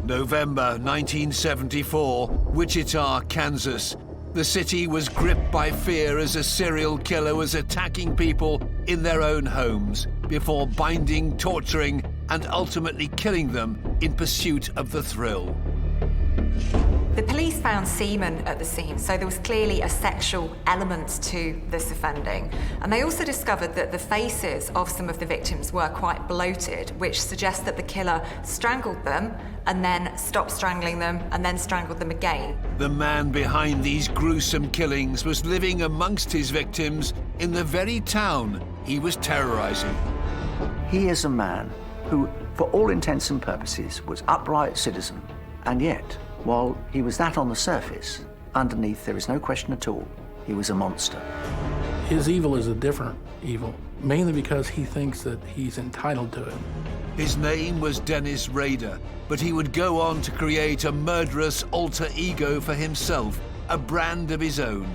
November 1974, Wichita, Kansas. The city was gripped by fear as a serial killer was attacking people in their own homes before binding, torturing, and ultimately killing them in pursuit of the thrill. The police found semen at the scene, so there was clearly a sexual element to this offending. And they also discovered that the faces of some of the victims were quite bloated, which suggests that the killer strangled them and then stopped strangling them and then strangled them again. The man behind these gruesome killings was living amongst his victims in the very town he was terrorizing. He is a man who, for all intents and purposes, was upright citizen, and yet, while he was that on the surface, underneath there is no question at all, he was a monster. His evil is a different evil, mainly because he thinks that he's entitled to it. His name was Dennis Rader, but he would go on to create a murderous alter ego for himself, a brand of his own.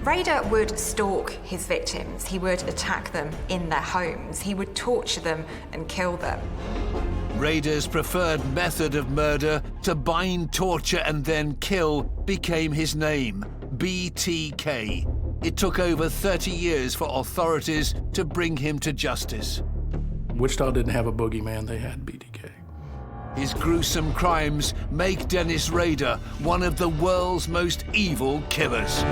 Rader would stalk his victims. He would attack them in their homes. He would torture them and kill them. Rader's preferred method of murder, to bind, torture, and then kill, became his name, BTK. It took over 30 years for authorities to bring him to justice. Wichita didn't have a boogeyman, they had BTK. His gruesome crimes make Dennis Rader one of the world's most evil killers.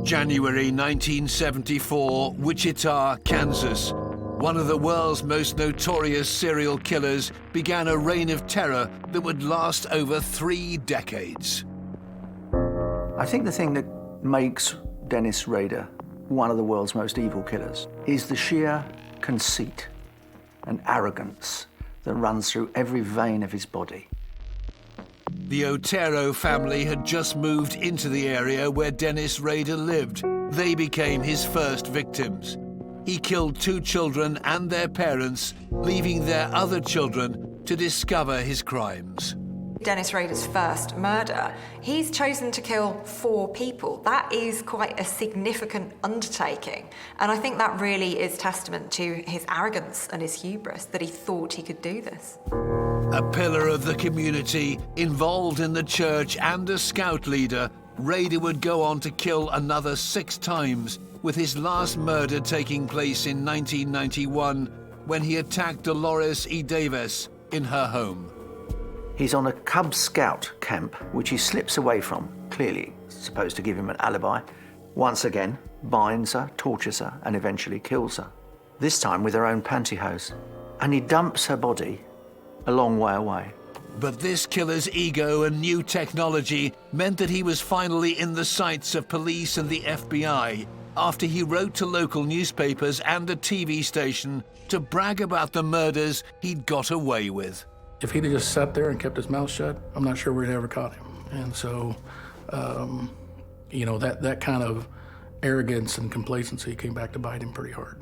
January 1974, Wichita, Kansas. One of the world's most notorious serial killers began a reign of terror that would last over 3 decades. I think the thing that makes Dennis Rader one of the world's most evil killers is the sheer conceit and arrogance that runs through every vein of his body. The Otero family had just moved into the area where Dennis Rader lived. They became his first victims. He killed 2 children and their parents, leaving their other children to discover his crimes. Dennis Rader's first murder, he's chosen to kill 4 people. That is quite a significant undertaking. And I think that really is testament to his arrogance and his hubris, that he thought he could do this. A pillar of the community, involved in the church and a scout leader, Rader would go on to kill another 6 times, with his last murder taking place in 1991 when he attacked Dolores E. Davis in her home. He's on a Cub Scout camp, which he slips away from, clearly supposed to give him an alibi. Once again, binds her, tortures her, and eventually kills her. This time with her own pantyhose. And he dumps her body a long way away. But this killer's ego and new technology meant that he was finally in the sights of police and the FBI after he wrote to local newspapers and a TV station to brag about the murders he'd got away with. If he'd have just sat there and kept his mouth shut, I'm not sure we'd ever caught him. And so, you know, that kind of arrogance and complacency came back to bite him pretty hard.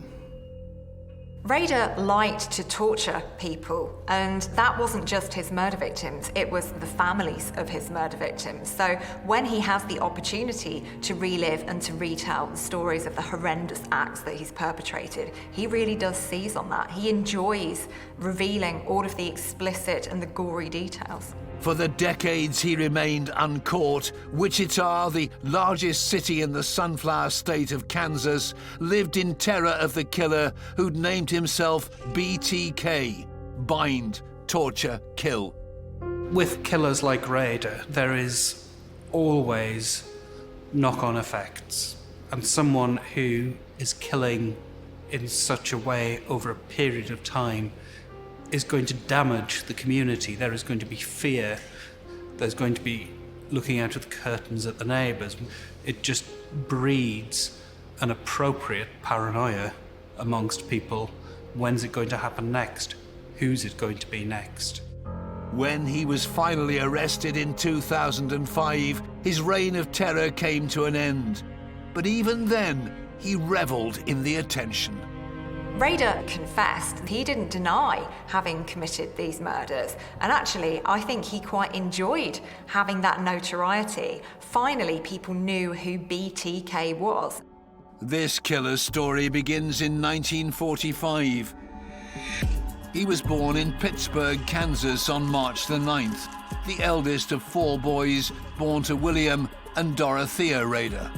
Rader liked to torture people, and that wasn't just his murder victims, it was the families of his murder victims. So when he has the opportunity to relive and to retell the stories of the horrendous acts that he's perpetrated, he really does seize on that. He enjoys revealing all of the explicit and the gory details. For the decades he remained uncaught, Wichita, the largest city in the Sunflower State of Kansas, lived in terror of the killer who'd named himself BTK, bind, torture, kill. With killers like Rader, there is always knock-on effects. And someone who is killing in such a way over a period of time is going to damage the community. There is going to be fear. There's going to be looking out of the curtains at the neighbours. It just breeds an appropriate paranoia amongst people. When's it going to happen next? Who's it going to be next? When he was finally arrested in 2005, his reign of terror came to an end. But even then, he revelled in the attention. Rader confessed he didn't deny having committed these murders, and actually I think he quite enjoyed having that notoriety. Finally, people knew who BTK was. This killer's story begins in 1945. He was born in Pittsburgh, Kansas on March the 9th, the eldest of 4 boys born to William and Dorothea Rader.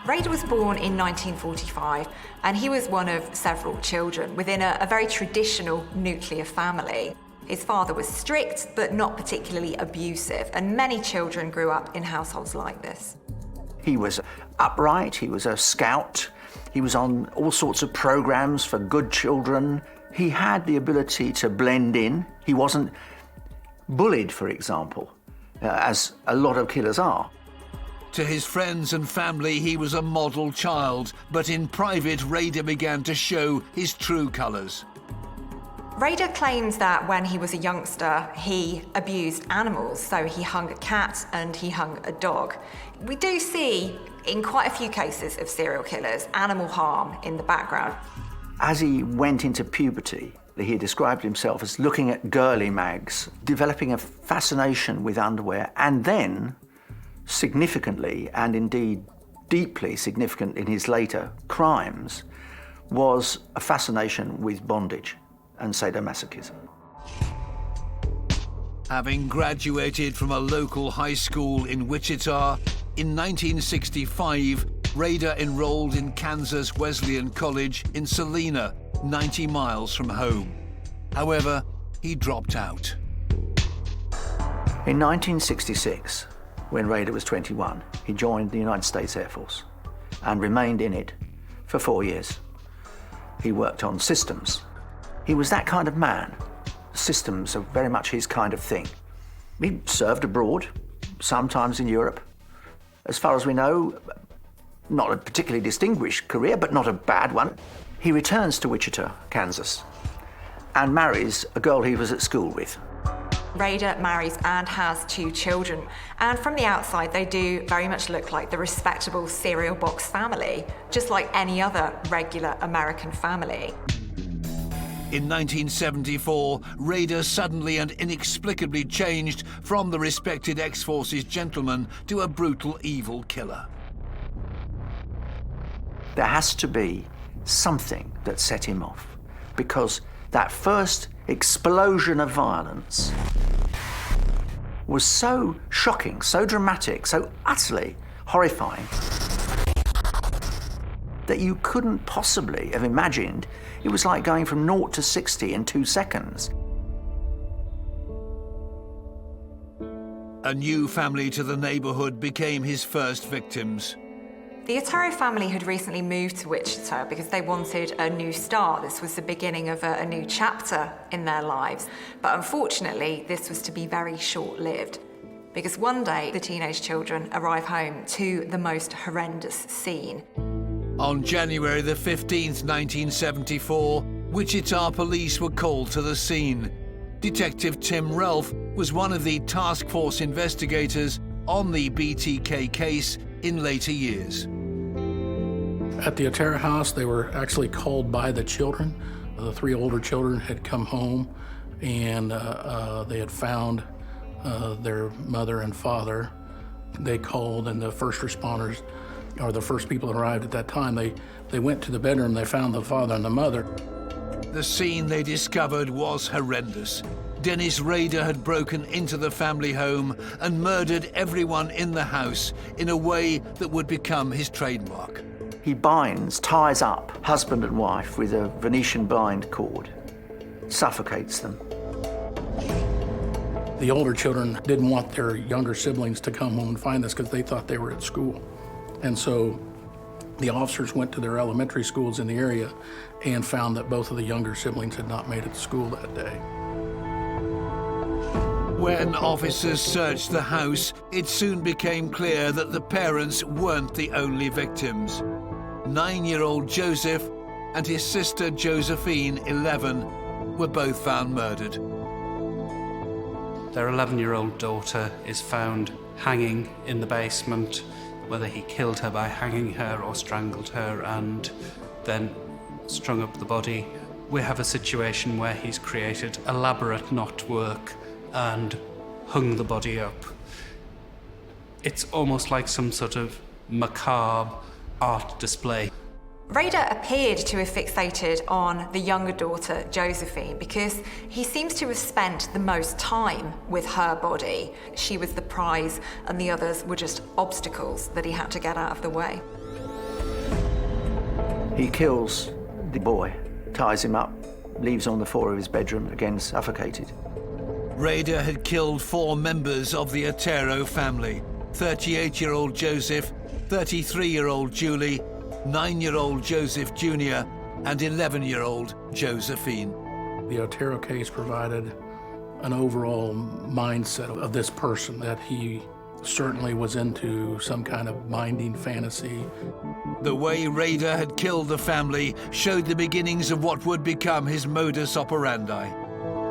Rader was born in 1945, and he was one of several children within a very traditional nuclear family. His father was strict, but not particularly abusive, and many children grew up in households like this. He was upright, he was a scout, he was on all sorts of programs for good children. He had the ability to blend in. He wasn't bullied, for example, as a lot of killers are. To his friends and family, he was a model child, but in private, Rader began to show his true colours. Rader claims that when he was a youngster, he abused animals, so he hung a cat and he hung a dog. We do see, in quite a few cases of serial killers, animal harm in the background. As he went into puberty, he described himself as looking at girly mags, developing a fascination with underwear, and then, significantly, and indeed deeply significant in his later crimes, was a fascination with bondage and sadomasochism. Having graduated from a local high school in Wichita, in 1965, Rader enrolled in Kansas Wesleyan College in Salina, 90 miles from home. However, he dropped out. In 1966, when Rader was 21, he joined the United States Air Force and remained in it for 4 years. He worked on systems. He was that kind of man. Systems are very much his kind of thing. He served abroad, sometimes in Europe. As far as we know, not a particularly distinguished career, but not a bad one. He returns to Wichita, Kansas, and marries a girl he was at school with. Rader marries and has 2 children, and from the outside they do very much look like the respectable cereal box family, just like any other regular American family. In 1974, Rader suddenly and inexplicably changed from the respected ex-forces gentleman to a brutal evil killer. There has to be something that set him off, because that first explosion of violence was so shocking, so dramatic, so utterly horrifying that you couldn't possibly have imagined it was like going from 0 to 60 in 2 seconds. A new family to the neighborhood became his first victims. The Otero family had recently moved to Wichita because they wanted a new start. This was the beginning of a new chapter in their lives. But unfortunately, this was to be very short-lived, because one day the teenage children arrive home to the most horrendous scene. On January the 15th, 1974, Wichita police were called to the scene. Detective Tim Ralph was one of the task force investigators on the BTK case in later years. At the Otero house, they were actually called by the children. The 3 older children had come home, and they had found their mother and father. They called, and the first responders, or the first people that arrived at that time, they went to the bedroom, they found the father and the mother. The scene they discovered was horrendous. Dennis Rader had broken into the family home and murdered everyone in the house in a way that would become his trademark. He ties up husband and wife with a Venetian blind cord, suffocates them. The older children didn't want their younger siblings to come home and find this because they thought they were at school. And so the officers went to their elementary schools in the area and found that both of the younger siblings had not made it to school that day. When officers searched the house, it soon became clear that the parents weren't the only victims. 9-year-old Joseph and his sister Josephine, 11, were both found murdered. Their 11-year-old daughter is found hanging in the basement, whether he killed her by hanging her or strangled her and then strung up the body. We have a situation where he's created elaborate knotwork and hung the body up. It's almost like some sort of macabre art display. Rader appeared to have fixated on the younger daughter, Josephine, because he seems to have spent the most time with her body. She was the prize, and the others were just obstacles that he had to get out of the way. He kills the boy, ties him up, leaves on the floor of his bedroom, again suffocated. Rader had killed 4 members of the Otero family: 38-year-old Joseph, 33-year-old Julie, 9-year-old Joseph Jr., and 11-year-old Josephine. The Otero case provided an overall mindset of this person, that he certainly was into some kind of binding fantasy. The way Rader had killed the family showed the beginnings of what would become his modus operandi.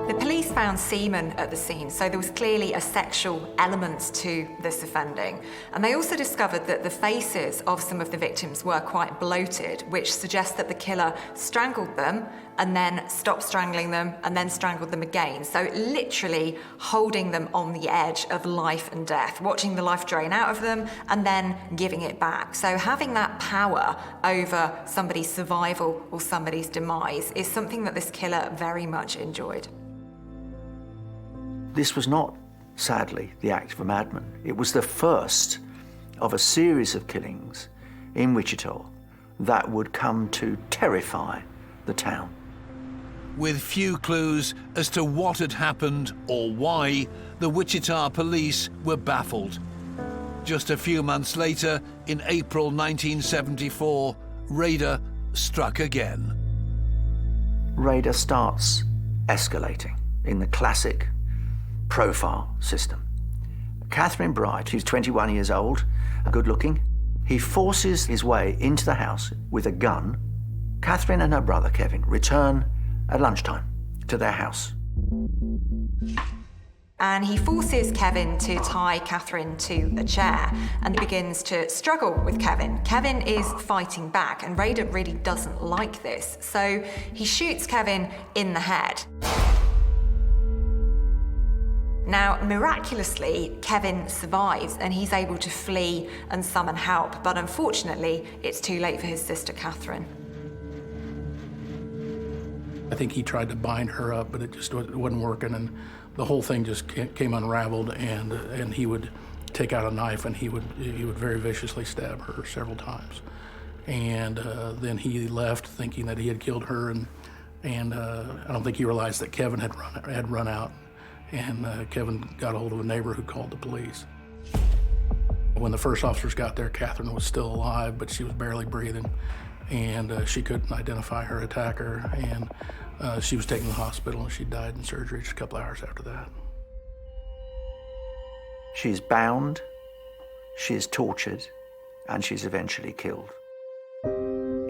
The police found semen at the scene, so there was clearly a sexual element to this offending. And they also discovered that the faces of some of the victims were quite bloated, which suggests that the killer strangled them and then stopped strangling them and then strangled them again. So literally holding them on the edge of life and death, watching the life drain out of them and then giving it back. So having that power over somebody's survival or somebody's demise is something that this killer very much enjoyed. This was not, sadly, the act of a madman. It was the first of a series of killings in Wichita that would come to terrify the town. With few clues as to what had happened or why, the Wichita police were baffled. Just a few months later, in April 1974, Rader struck again. Rader starts escalating in the classic profile system. Catherine Bright, who's 21 years old, good looking, he forces his way into the house with a gun. Catherine and her brother Kevin return at lunchtime to their house. And he forces Kevin to tie Catherine to a chair and begins to struggle with Kevin. Kevin is fighting back, and Rader really doesn't like this, so he shoots Kevin in the head. Now, miraculously, Kevin survives and he's able to flee and summon help, but unfortunately, it's too late for his sister Catherine. I think he tried to bind her up, but it just wasn't working, and the whole thing just came unraveled, and he would take out a knife and he would very viciously stab her several times. And then he left thinking that he had killed her, and I don't think he realized that Kevin had run out. And Kevin got a hold of a neighbor who called the police. When the first officers got there, Catherine was still alive, but she was barely breathing, and she couldn't identify her attacker, and she was taken to the hospital, and she died in surgery just a couple hours after that. She's bound, she's tortured, and she's eventually killed.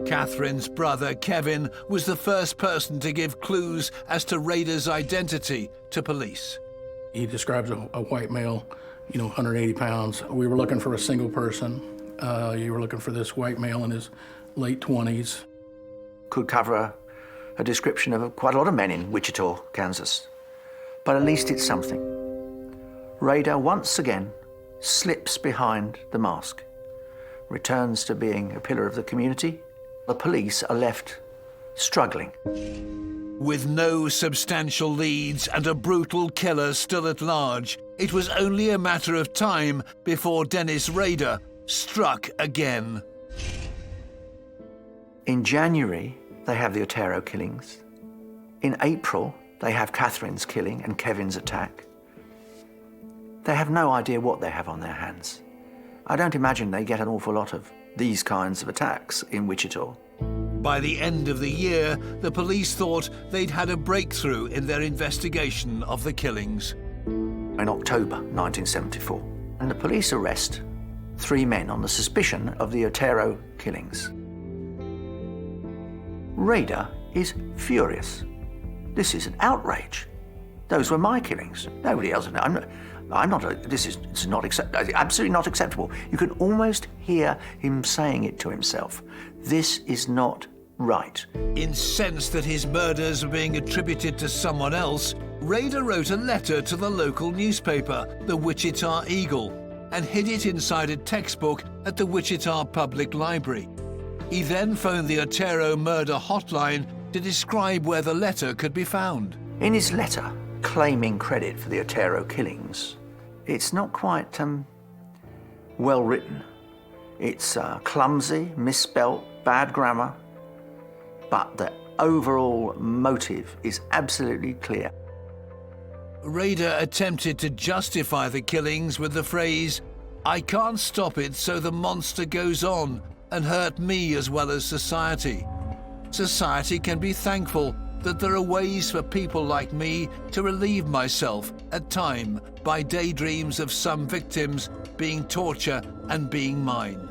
Catherine's brother, Kevin, was the first person to give clues as to Rader's identity to police. He describes a white male, 180 pounds. We were looking for a single person. You were looking for this white male in his late 20s. Could cover a description of quite a lot of men in Wichita, Kansas. But at least it's something. Rader once again slips behind the mask, returns to being a pillar of the community. The police are left struggling. With no substantial leads and a brutal killer still at large, it was only a matter of time before Dennis Rader struck again. In January, they have the Otero killings. In April, they have Catherine's killing and Kevin's attack. They have no idea what they have on their hands. I don't imagine they get an awful lot of these kinds of attacks in Wichita. By the end of the year, the police thought they'd had a breakthrough in their investigation of the killings. In October 1974, and the police arrest 3 men on the suspicion of the Otero killings. Rader is furious. This is an outrage. Those were my killings. Nobody else. It's not absolutely not acceptable. You can almost hear him saying it to himself. This is not right. Incensed that his murders were being attributed to someone else, Rader wrote a letter to the local newspaper, the Wichita Eagle, and hid it inside a textbook at the Wichita Public Library. He then phoned the Otero murder hotline to describe where the letter could be found. In his letter, claiming credit for the Otero killings, it's not quite well written. It's clumsy, misspelt, bad grammar, but the overall motive is absolutely clear. Rader attempted to justify the killings with the phrase, "I can't stop it, so the monster goes on and hurt me as well as society. Society can be thankful that there are ways for people like me to relieve myself at time by daydreams of some victims being torture and being mine."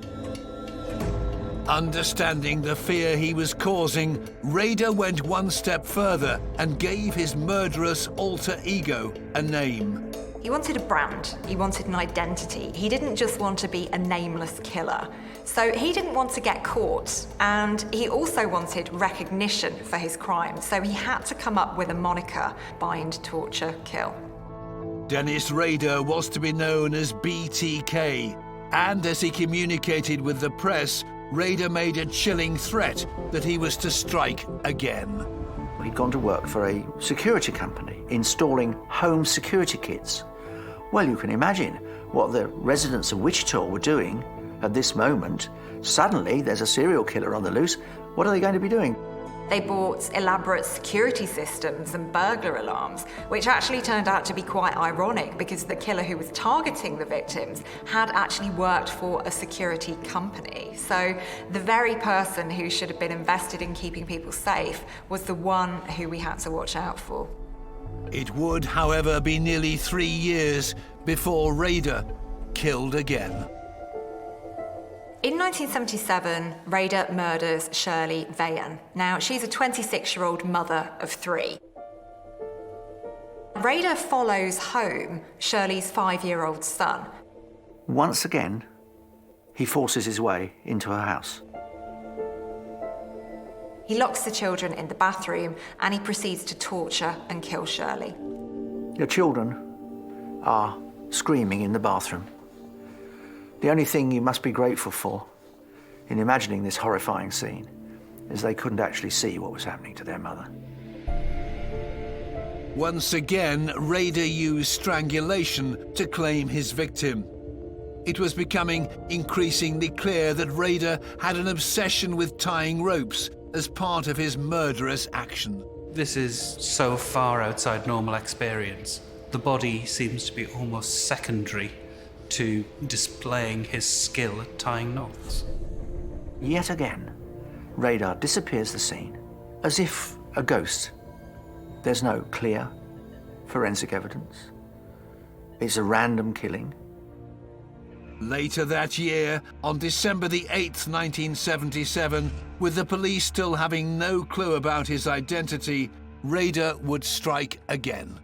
Understanding the fear he was causing, Rader went one step further and gave his murderous alter ego a name. He wanted a brand, he wanted an identity. He didn't just want to be a nameless killer. So he didn't want to get caught, and he also wanted recognition for his crimes. So he had to come up with a moniker: bind, torture, kill. Dennis Rader was to be known as BTK, and as he communicated with the press, Rader made a chilling threat that he was to strike again. He'd gone to work for a security company, installing home security kits. Well, you can imagine what the residents of Wichita were doing at this moment. Suddenly, there's a serial killer on the loose. What are they going to be doing? They bought elaborate security systems and burglar alarms, which actually turned out to be quite ironic because the killer who was targeting the victims had actually worked for a security company. So the very person who should have been invested in keeping people safe was the one who we had to watch out for. It would, however, be nearly 3 years before Rader killed again. In 1977, Rader murders Shirley Vayan. Now, she's a 26-year-old mother of 3. Rader follows home Shirley's 5-year-old son. Once again, he forces his way into her house. He locks the children in the bathroom and he proceeds to torture and kill Shirley. The children are screaming in the bathroom. The only thing you must be grateful for in imagining this horrifying scene is they couldn't actually see what was happening to their mother. Once again, Rader used strangulation to claim his victim. It was becoming increasingly clear that Rader had an obsession with tying ropes as part of his murderous action. This is so far outside normal experience. The body seems to be almost secondary to displaying his skill at tying knots. Yet again, Rader disappears the scene as if a ghost. There's no clear forensic evidence. It's a random killing. Later that year, on December the 8th, 1977, with the police still having no clue about his identity, Rader would strike again.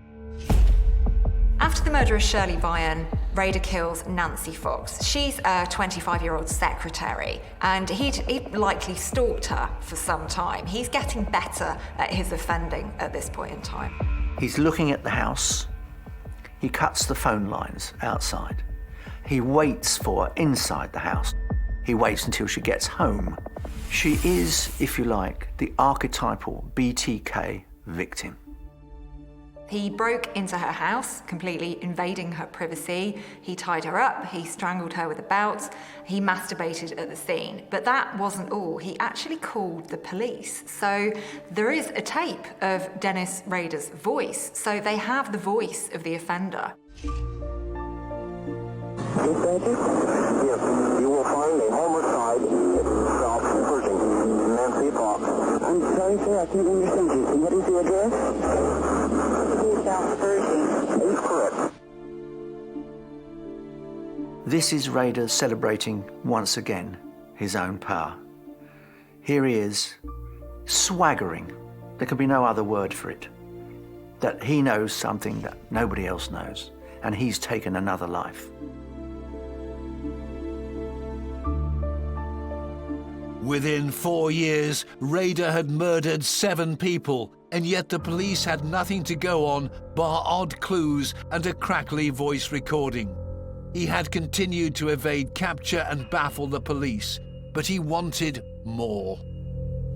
After the murder of Shirley Vayan, Rader kills Nancy Fox. She's a 25-year-old secretary, and he'd likely stalked her for some time. He's getting better at his offending at this point in time. He's looking at the house. He cuts the phone lines outside. He waits for her inside the house. He waits until she gets home. She is, if you like, the archetypal BTK victim. He broke into her house, completely invading her privacy. He tied her up, he strangled her with a belt, he masturbated at the scene. But that wasn't all. He actually called the police. So there is a tape of Dennis Rader's voice. So they have the voice of the offender. Yes, you will find a homicide South Pershing, Nancy Fox. I'm sorry, sir, I can't understand you. What is the address? South Pershing. That is correct. This is Rader celebrating once again his own power. Here he is, swaggering. There can be no other word for it. That he knows something that nobody else knows, and he's taken another life. Within 4 years, Rader had murdered 7 people, and yet the police had nothing to go on bar odd clues and a crackly voice recording. He had continued to evade capture and baffle the police, but he wanted more.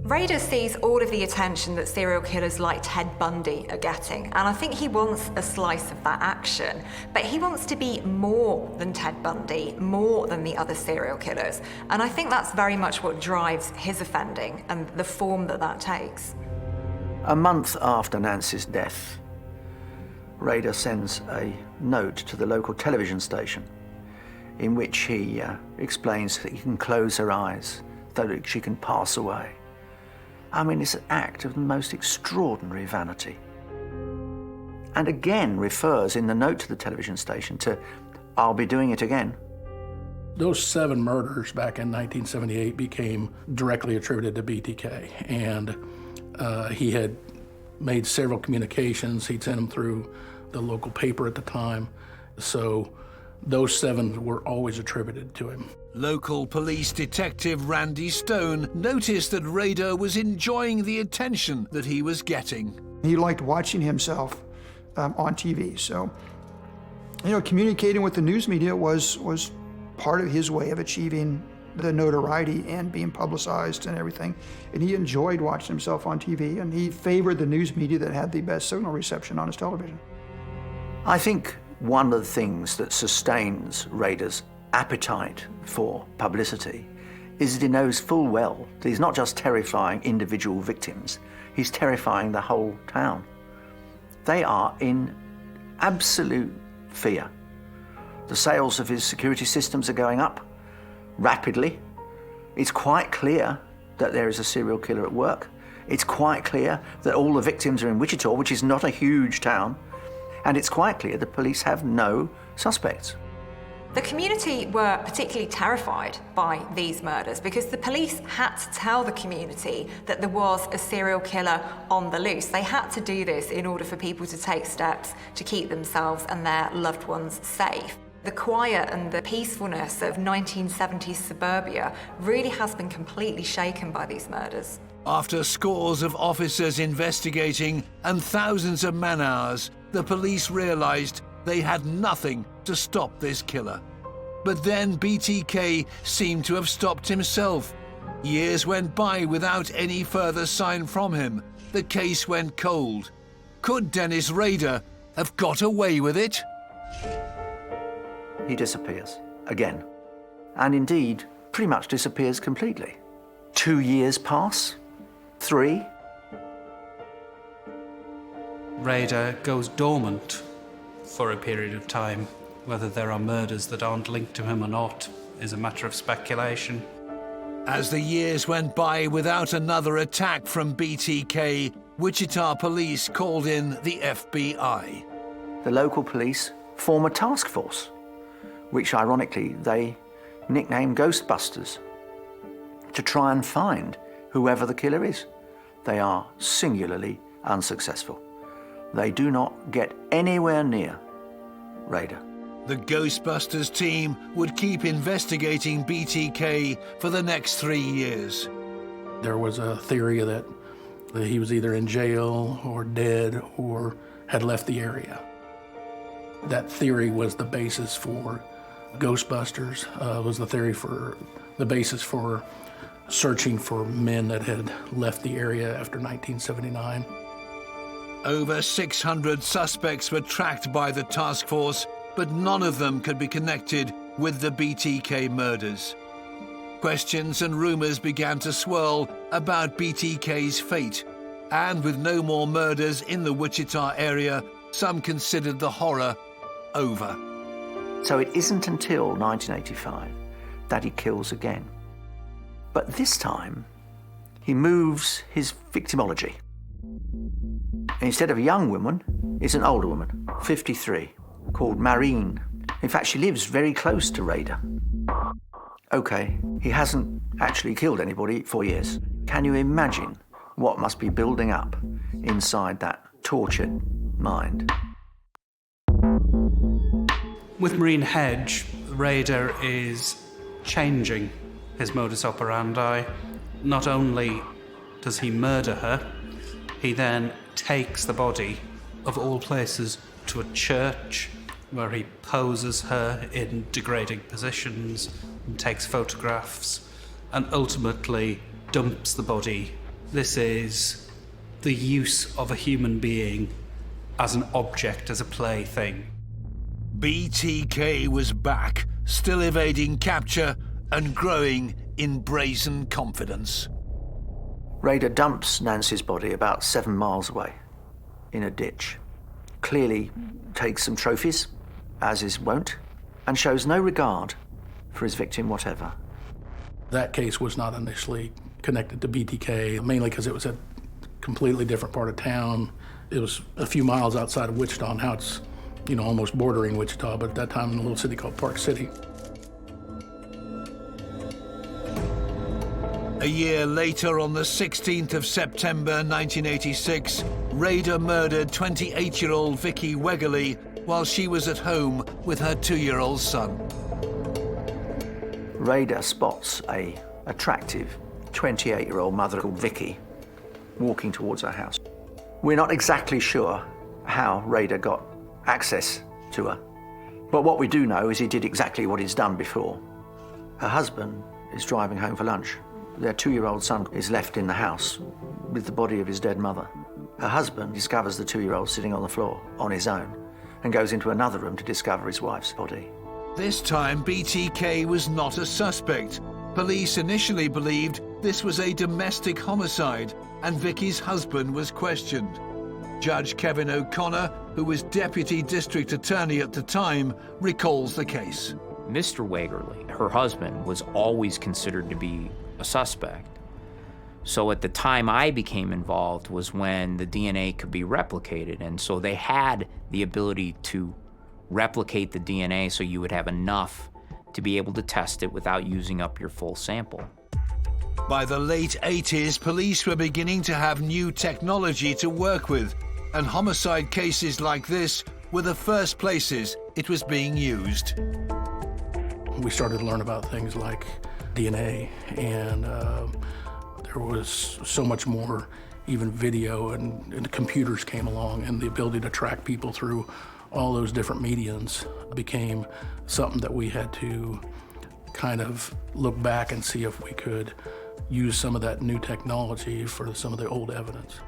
Rader sees all of the attention that serial killers like Ted Bundy are getting, and I think he wants a slice of that action. But he wants to be more than Ted Bundy, more than the other serial killers. And I think that's very much what drives his offending and the form that that takes. A month after Nancy's death, Rader sends a note to the local television station in which he explains that he can close her eyes so that she can pass away. I mean, it's an act of the most extraordinary vanity. And again refers in the note to the television station to, "I'll be doing it again." Those 7 murders back in 1978 became directly attributed to BTK, and he had made several communications. He'd sent them through the local paper at the time, so those 7 were always attributed to him. Local police detective Randy Stone noticed that Rader was enjoying the attention that he was getting. He liked watching himself on TV, so communicating with the news media was part of his way of achieving the notoriety and being publicized and everything. And he enjoyed watching himself on TV, and he favored the news media that had the best signal reception on his television. I think one of the things that sustains Rader's appetite for publicity is that he knows full well that he's not just terrifying individual victims, he's terrifying the whole town. They are in absolute fear. The sales of his security systems are going up rapidly. It's quite clear that there is a serial killer at work. It's quite clear that all the victims are in Wichita, which is not a huge town. And it's quite clear the police have no suspects. The community were particularly terrified by these murders because the police had to tell the community that there was a serial killer on the loose. They had to do this in order for people to take steps to keep themselves and their loved ones safe. The quiet and the peacefulness of 1970s suburbia really has been completely shaken by these murders. After scores of officers investigating and thousands of man-hours, the police realized they had nothing to stop this killer. But then BTK seemed to have stopped himself. Years went by without any further sign from him. The case went cold. Could Dennis Rader have got away with it? He disappears again, and indeed pretty much disappears completely. 2 years pass, 3. Rader goes dormant for a period of time. Whether there are murders that aren't linked to him or not is a matter of speculation. As the years went by without another attack from BTK, Wichita police called in the FBI. The local police form a task force, which ironically they nickname Ghostbusters, to try and find whoever the killer is. They are singularly unsuccessful. They do not get anywhere near Rader. The Ghostbusters team would keep investigating BTK for the next 3 years. There was a theory that he was either in jail or dead or had left the area. That theory was the basis for Ghostbusters, was the basis for searching for men that had left the area after 1979. Over 600 suspects were tracked by the task force, but none of them could be connected with the BTK murders. Questions and rumors began to swirl about BTK's fate, and with no more murders in the Wichita area, some considered the horror over. So it isn't until 1985 that he kills again. But this time, he moves his victimology. Instead of a young woman, it's an older woman, 53, called Marine. In fact, she lives very close to Rader. Okay, he hasn't actually killed anybody for years. Can you imagine what must be building up inside that tortured mind? With Marine Hedge, Rader is changing his modus operandi. Not only does he murder her, he then takes the body, of all places, to a church where he poses her in degrading positions and takes photographs and ultimately dumps the body. This is the use of a human being as an object, as a plaything. BTK was back, still evading capture and growing in brazen confidence. Rader dumps Nancy's body about 7 miles away in a ditch. Clearly takes some trophies, as is wont, and shows no regard for his victim whatever. That case was not initially connected to BTK, mainly because it was a completely different part of town. It was a few miles outside of Wichita, and now it's, almost bordering Wichita, but at that time in a little city called Park City. A year later, on the 16th of September 1986, Rader murdered 28-year-old Vicky Wegerle while she was at home with her 2-year-old son. Rader spots a attractive 28-year-old mother called Vicky walking towards her house. We're not exactly sure how Rader got access to her, but what we do know is he did exactly what he's done before. Her husband is driving home for lunch. Their 2-year-old son is left in the house with the body of his dead mother. Her husband discovers the 2-year-old sitting on the floor on his own and goes into another room to discover his wife's body. This time, BTK was not a suspect. Police initially believed this was a domestic homicide, and Vicky's husband was questioned. Judge Kevin O'Connor, who was Deputy District Attorney at the time, recalls the case. Mr. Wegerle, her husband, was always considered to be a suspect. So at the time I became involved was when the DNA could be replicated, and so they had the ability to replicate the DNA so you would have enough to be able to test it without using up your full sample. By the late 80s, police were beginning to have new technology to work with, and homicide cases like this were the first places it was being used. We started to learn about things like DNA, and there was so much more, even video, and the computers came along, and the ability to track people through all those different mediums became something that we had to kind of look back and see if we could use some of that new technology for some of the old evidence.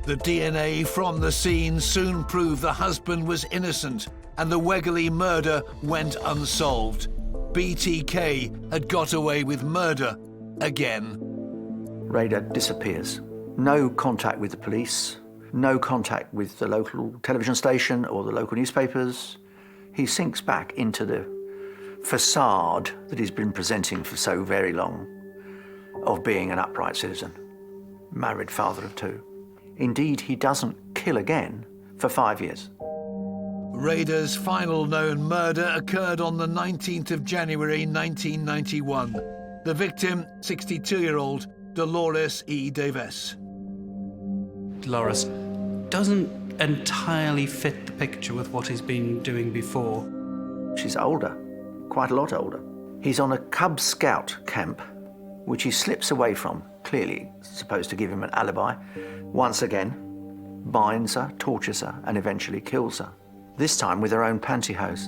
The DNA from the scene soon proved the husband was innocent, and the Wegerle murder went unsolved. BTK had got away with murder again. Rader disappears. No contact with the police, no contact with the local television station or the local newspapers. He sinks back into the facade that he's been presenting for so very long of being an upright citizen, married father of 2. Indeed, he doesn't kill again for 5 years. Rader's final known murder occurred on the 19th of January 1991. The victim, 62-year-old Dolores E. Davis. Dolores doesn't entirely fit the picture with what he's been doing before. She's older, quite a lot older. He's on a Cub Scout camp, which he slips away from, clearly supposed to give him an alibi. Once again, binds her, tortures her, and eventually kills her. This time with her own pantyhose.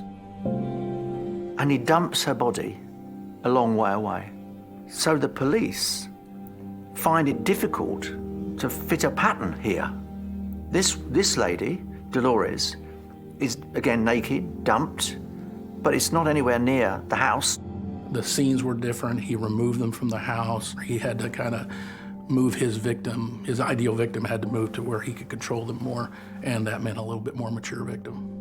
And he dumps her body a long way away. So the police find it difficult to fit a pattern here. This lady, Dolores, is again naked, dumped, but it's not anywhere near the house. The scenes were different. He removed them from the house. He had to kind of move his victim. His ideal victim had to move to where he could control them more, and that meant a little bit more mature victim.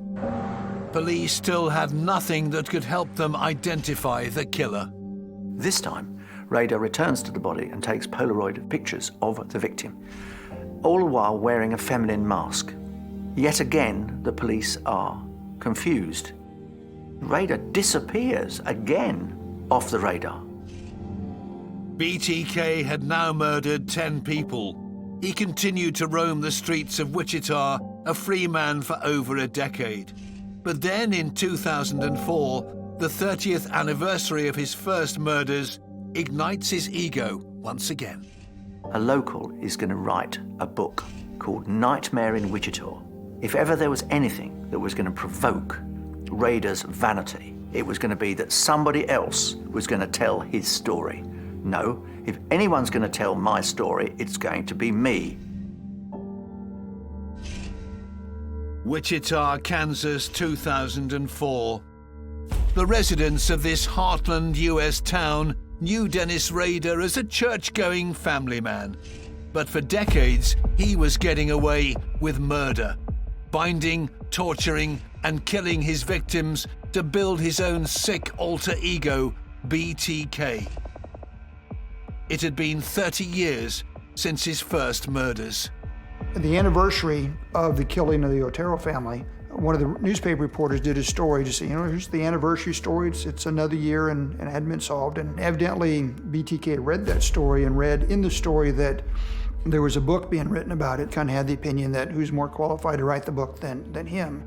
Police still had nothing that could help them identify the killer. This time, Rader returns to the body and takes Polaroid pictures of the victim, all while wearing a feminine mask. Yet again, the police are confused. Rader disappears again off the radar. BTK had now murdered 10 people. He continued to roam the streets of Wichita, a free man for over a decade. But then in 2004, the 30th anniversary of his first murders ignites his ego once again. A local is going to write a book called Nightmare in Wichita. If ever there was anything that was going to provoke Rader's vanity, it was going to be that somebody else was going to tell his story. No, if anyone's going to tell my story, it's going to be me. Wichita, Kansas, 2004. The residents of this heartland U.S. town knew Dennis Rader as a church-going family man. But for decades, he was getting away with murder, binding, torturing, and killing his victims to build his own sick alter ego, BTK. It had been 30 years since his first murders. At the anniversary of the killing of the Otero family, one of the newspaper reporters did a story to say, here's the anniversary story, it's another year and it hadn't been solved. And evidently BTK read that story and read in the story that there was a book being written about it, kind of had the opinion that who's more qualified to write the book than him.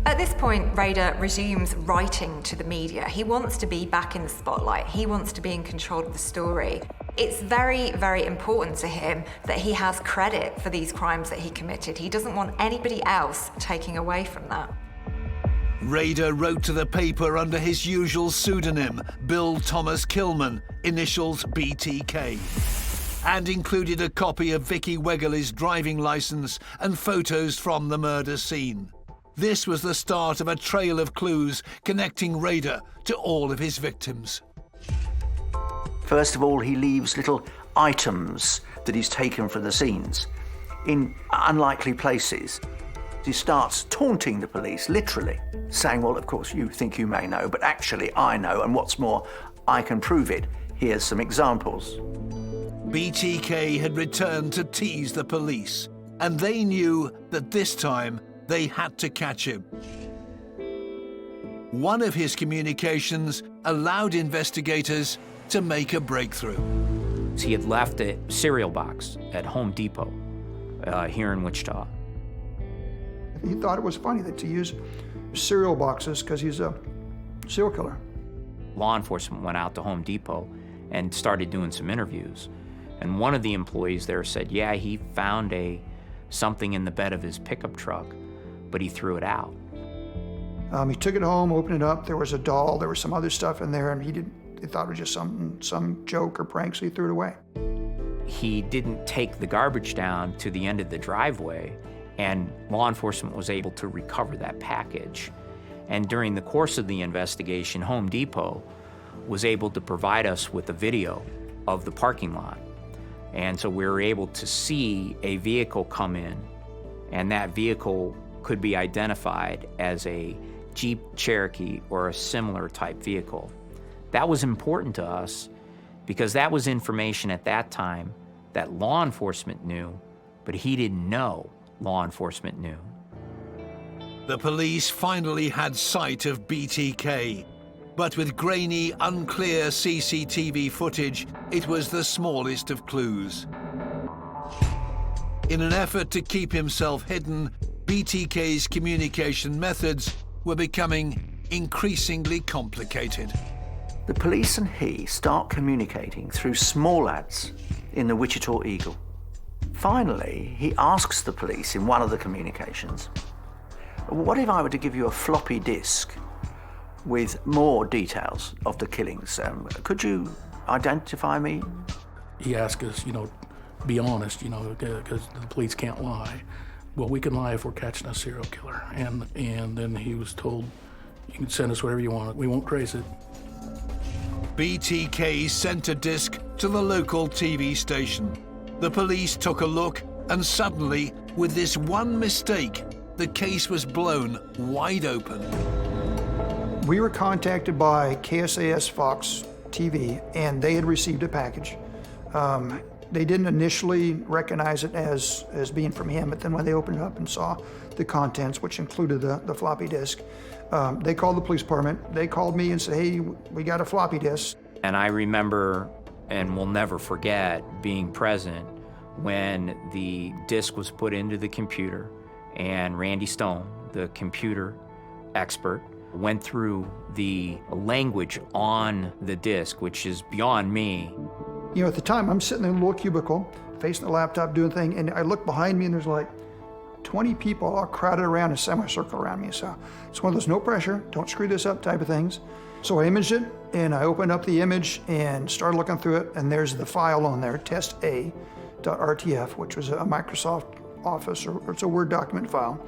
At this point, Rader resumes writing to the media. He wants to be back in the spotlight. He wants to be in control of the story. It's very, very important to him that he has credit for these crimes that he committed. He doesn't want anybody else taking away from that. Rader wrote to the paper under his usual pseudonym, Bill Thomas Kilman, initials BTK, and included a copy of Vicky Wegerle's driving license and photos from the murder scene. This was the start of a trail of clues connecting Rader to all of his victims. First of all, he leaves little items that he's taken from the scenes in unlikely places. He starts taunting the police, literally, saying, well, of course, you think you may know, but actually I know, and what's more, I can prove it. Here's some examples. BTK had returned to tease the police, and they knew that this time they had to catch him. One of his communications allowed investigators to make a breakthrough. He had left a cereal box at Home Depot here in Wichita. He thought it was funny that to use cereal boxes because he's a serial killer. Law enforcement went out to Home Depot and started doing some interviews. And one of the employees there said, yeah, he found something in the bed of his pickup truck, but he threw it out. He took it home, opened it up, there was a doll, there was some other stuff in there, and he thought it was just some joke or prank, so he threw it away. He didn't take the garbage down to the end of the driveway, and law enforcement was able to recover that package. And during the course of the investigation, Home Depot was able to provide us with a video of the parking lot. And so we were able to see a vehicle come in, and that vehicle could be identified as a Jeep Cherokee or a similar type vehicle. That was important to us because that was information at that time that law enforcement knew, but he didn't know law enforcement knew. The police finally had sight of BTK, but with grainy, unclear CCTV footage, it was the smallest of clues. In an effort to keep himself hidden, BTK's communication methods were becoming increasingly complicated. The police and he start communicating through small ads in the Wichita Eagle. Finally, he asks the police in one of the communications, what if I were to give you a floppy disk with more details of the killings? Could you identify me? He asked us, be honest, because the police can't lie. Well, we can lie if we're catching a serial killer. And then he was told, you can send us whatever you want. We won't trace it. BTK sent a disc to the local TV station. The police took a look, and suddenly, with this one mistake, the case was blown wide open. We were contacted by KSAS Fox TV, and they had received a package. They didn't initially recognize it as being from him, but then when they opened it up and saw the contents, which included the floppy disk, they called the police department. They called me and said, hey, we got a floppy disk. And I remember, and will never forget, being present when the disk was put into the computer, and Randy Stone, the computer expert, went through the language on the disk, which is beyond me. You know, at the time, I'm sitting in a little cubicle, facing the laptop, doing thing, and I look behind me, and there's like 20 people all crowded around a semicircle around me. So it's one of those no pressure, don't screw this up type of things. So I imaged it, and I opened up the image and started looking through it, and there's the file on there, testa.rtf, which was a Microsoft Office, or it's a Word document file.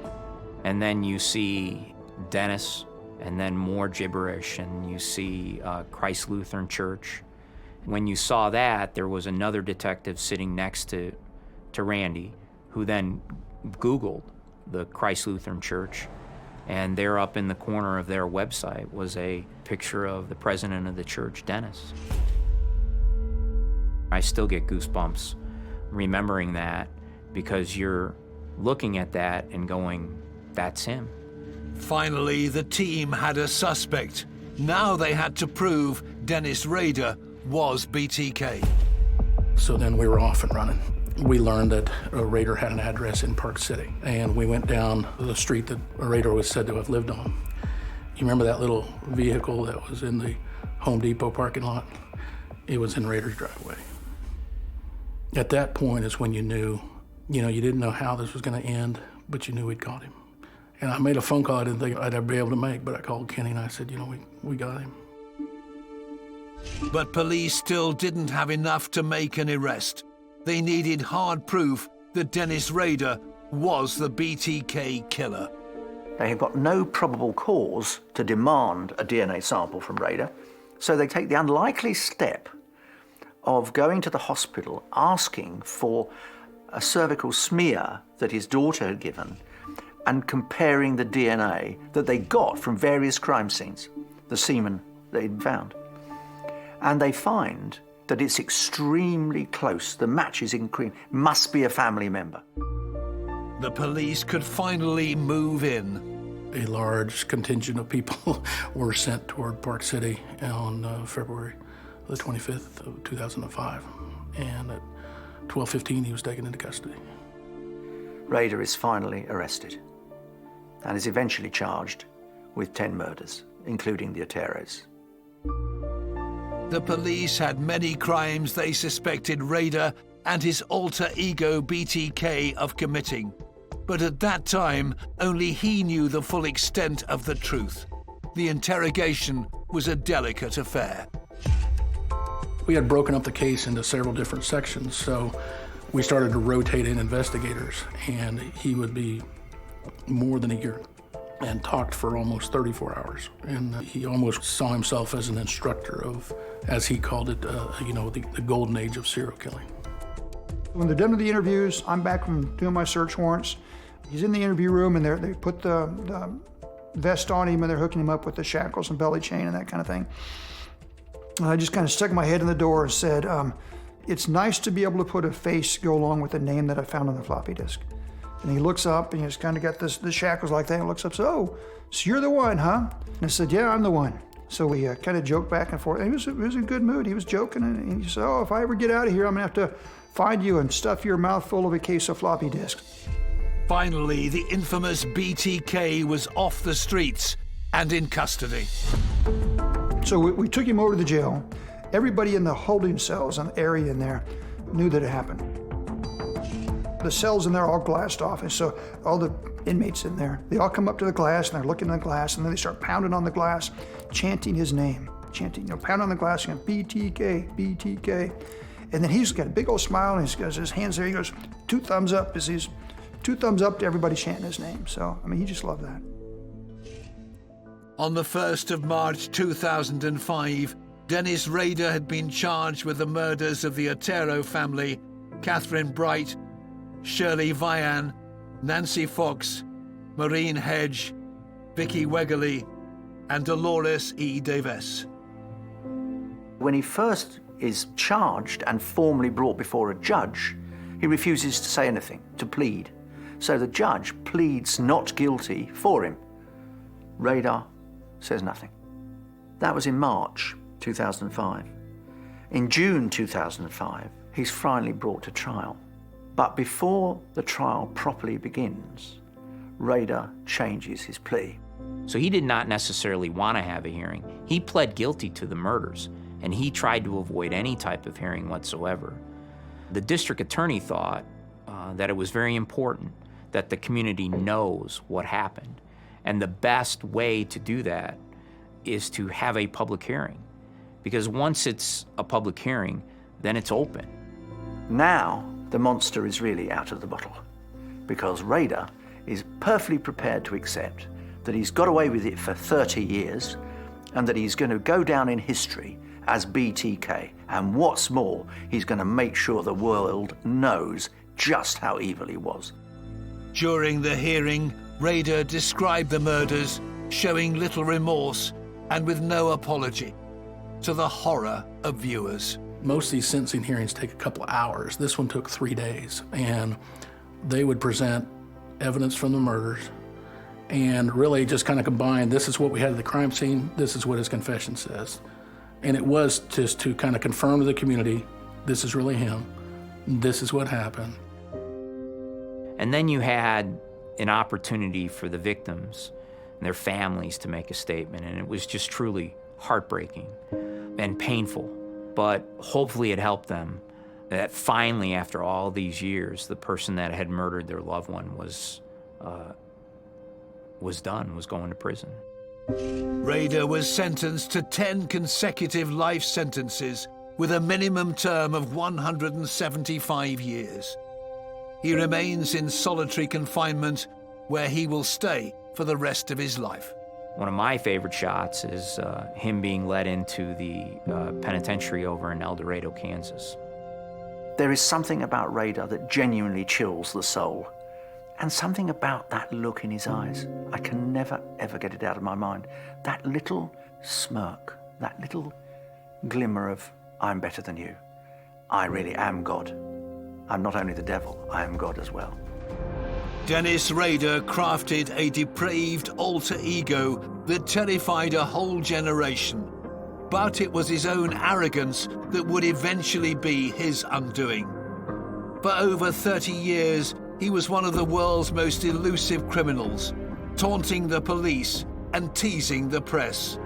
And then you see Dennis, and then more gibberish, and you see Christ Lutheran Church. When you saw that, there was another detective sitting next to Randy, who then Googled the Christ Lutheran Church, and there up in the corner of their website was a picture of the president of the church, Dennis. I still get goosebumps remembering that, because you're looking at that and going, that's him. Finally, the team had a suspect. Now they had to prove Dennis Rader was BTK. So then we were off and running. We learned that Rader had an address in Park City, and we went down the street that Rader was said to have lived on. You remember that little vehicle that was in the Home Depot parking lot? It was in Rader's driveway. At that point is when you knew, you didn't know how this was going to end, but you knew we'd caught him. And I made a phone call I didn't think I'd ever be able to make, but I called Kenny and I said, we got him. But police still didn't have enough to make an arrest. They needed hard proof that Dennis Rader was the BTK killer. They have got no probable cause to demand a DNA sample from Rader, so they take the unlikely step of going to the hospital, asking for a cervical smear that his daughter had given, and comparing the DNA that they got from various crime scenes, the semen they'd found. And they find that it's extremely close. The match is must be a family member. The police could finally move in. A large contingent of people were sent toward Park City on February the 25th of 2005. And at 12:15, he was taken into custody. Rader is finally arrested and is eventually charged with 10 murders, including the Oteros. The police had many crimes they suspected Rader and his alter ego BTK of committing. But at that time, only he knew the full extent of the truth. The interrogation was a delicate affair. We had broken up the case into several different sections, so we started to rotate in investigators, and he would be more than a year and talked for almost 34 hours. And he almost saw himself as an instructor of, as he called it, the golden age of serial killing. When they're done with the interviews, I'm back from doing my search warrants. He's in the interview room, and they put the vest on him, and they're hooking him up with the shackles and belly chain and that kind of thing. And I just kind of stuck my head in the door and said, it's nice to be able to put a face go along with the name that I found on the floppy disk. And he looks up, and he's kind of got the shackles like that, and looks up and says, "Oh, so you're the one, huh?" And I said, "Yeah, I'm the one." So we kind of joked back and forth. And he was in a good mood. He was joking, and he said, "Oh, if I ever get out of here, I'm going to have to find you and stuff your mouth full of a case of floppy disks." Finally, the infamous BTK was off the streets and in custody. So we took him over to the jail. Everybody in the holding cells and area in there knew that it happened. The cells in there are all glassed off, and so all the inmates in there, they all come up to the glass, and they're looking at the glass, and then they start pounding on the glass, chanting his name, pounding on the glass, going, BTK, BTK. And then he's got a big old smile, and he's got his hands there. He goes, 2 thumbs up, as he's 2 thumbs up to everybody chanting his name. So, he just loved that. On the 1st of March 2005, Dennis Rader had been charged with the murders of the Otero family, Catherine Bright, Shirley Vian, Nancy Fox, Maureen Hedge, Vicky Wegerly, and Dolores E. Davis. When he first is charged and formally brought before a judge, he refuses to say anything, to plead. So the judge pleads not guilty for him. Rader says nothing. That was in March 2005. In June 2005, he's finally brought to trial. But before the trial properly begins, Rader changes his plea. So he did not necessarily want to have a hearing. He pled guilty to the murders. and he tried to avoid any type of hearing whatsoever. The district attorney thought that it was very important that the community knows what happened, and the best way to do that is to have a public hearing, because once it's a public hearing, then it's open. Now, the monster is really out of the bottle, because Rader is perfectly prepared to accept that he's got away with it for 30 years and that he's going to go down in history as BTK. And what's more, he's going to make sure the world knows just how evil he was. During the hearing, Rader described the murders, showing little remorse and with no apology, to the horror of viewers. Most of these sentencing hearings take a couple of hours. This one took 3 days, and they would present evidence from the murders and really just kind of combine, this is what we had at the crime scene, this is what his confession says. And it was just to kind of confirm to the community, this is really him, this is what happened. And then you had an opportunity for the victims and their families to make a statement, and it was just truly heartbreaking and painful. But hopefully it helped them that finally, after all these years, the person that had murdered their loved one was done, was going to prison. Rader was sentenced to 10 consecutive life sentences with a minimum term of 175 years. He remains in solitary confinement, where he will stay for the rest of his life. One of my favorite shots is him being led into the penitentiary over in El Dorado, Kansas. There is something about Rader that genuinely chills the soul. And something about that look in his eyes. I can never, ever get it out of my mind. That little smirk, that little glimmer of, I'm better than you. I really am God. I'm not only the devil, I am God as well. Dennis Rader crafted a depraved alter ego that terrified a whole generation. But it was his own arrogance that would eventually be his undoing. For over 30 years, he was one of the world's most elusive criminals, taunting the police and teasing the press.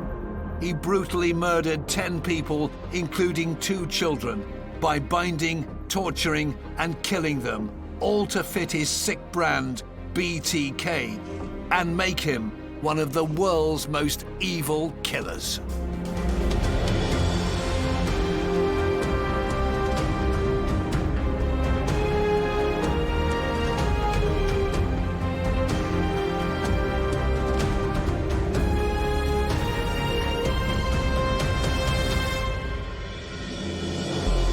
He brutally murdered 10 people, including 2 children, by binding, torturing, and killing them, all to fit his sick brand, BTK, and make him one of the world's most evil killers.